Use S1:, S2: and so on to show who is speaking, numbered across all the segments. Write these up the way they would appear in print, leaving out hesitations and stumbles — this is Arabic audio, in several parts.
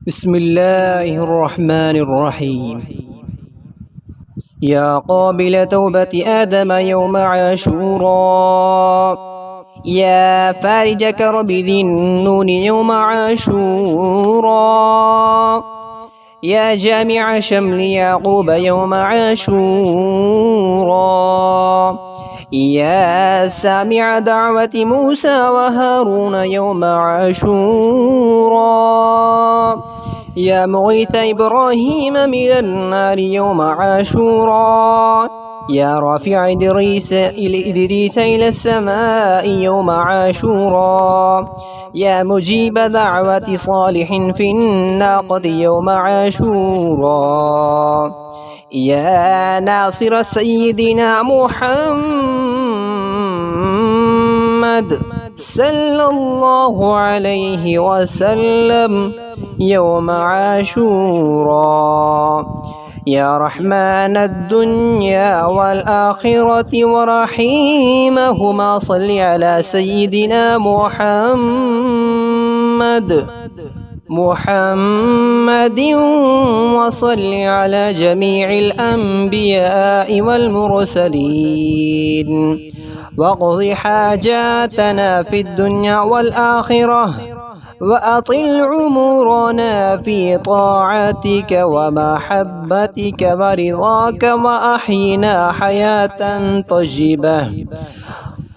S1: بسم الله الرحمن الرحيم. يا قابل توبة آدم يوم عاشوراء، يا فارج كرب ذي النون يوم عاشوراء، يا جامع شمل يعقوب يوم عاشوراء، يا سامع دعوة موسى وهارون يوم عاشوراء، يا مغيث إبراهيم من النار يوم عاشوراء، يا رافع إدريس إلى السماء يوم عاشوراء، يا مجيب دعوة صالح في الناقة يوم عاشوراء، يا ناصر سيدنا محمد صلى الله عليه وسلم يوم عاشوراء، يا رحمن الدنيا والآخرة ورحيمهما صل على سيدنا محمد وصل على جميع الأنبياء والمرسلين، واقض حاجاتنا في الدنيا والآخرة، وأطل عمرنا في طاعتك ومحبتك ورضاك، وأحينا حياة طيبة،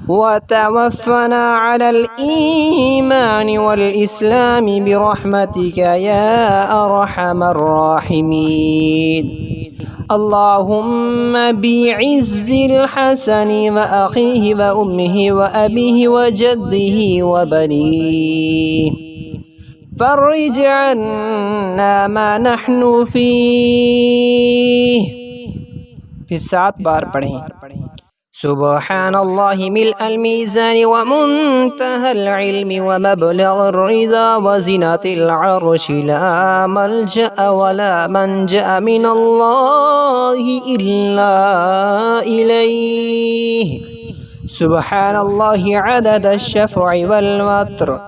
S1: وتوفنا على الإيمان والإسلام برحمتك يا أرحم الراحمين. اللهم بعز الحسن وأخيه وأمه وأبيه وجده وبنيه فرج عنا ما نحن فيه. फिर 7 बार पढ़ें। سبحان الله ملء الميزان ومنتهى العلم ومبلغ الرضا وزنة العرش، لا ملجأ ولا منجأ من الله إلا إليه. سبحان الله عدد الشفع والوتر،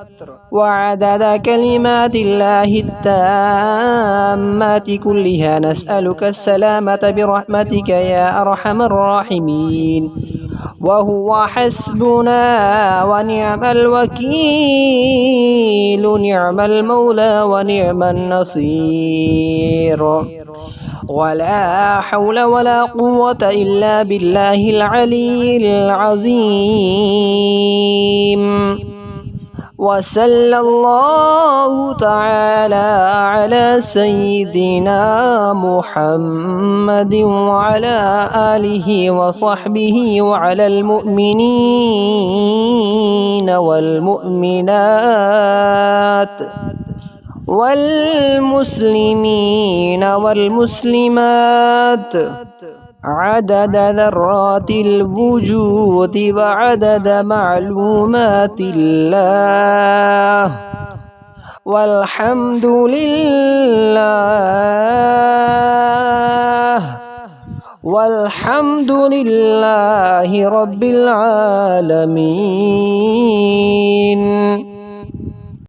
S1: وعدد كلمات الله التامات كلها، نسألك السلامة برحمتك يا أرحم الراحمين. وهو حسبنا ونعم الوكيل، نعم المولى ونعم النصير، ولا حول ولا قوة إلا بالله العلي العظيم. وصلى الله تعالى على سيدنا محمد وعلى آله وصحبه وعلى المؤمنين والمؤمنات والمسلمين والمسلمات عدد ذرات الوجود وعدد معلومات الله، والحمد لله رب العالمين.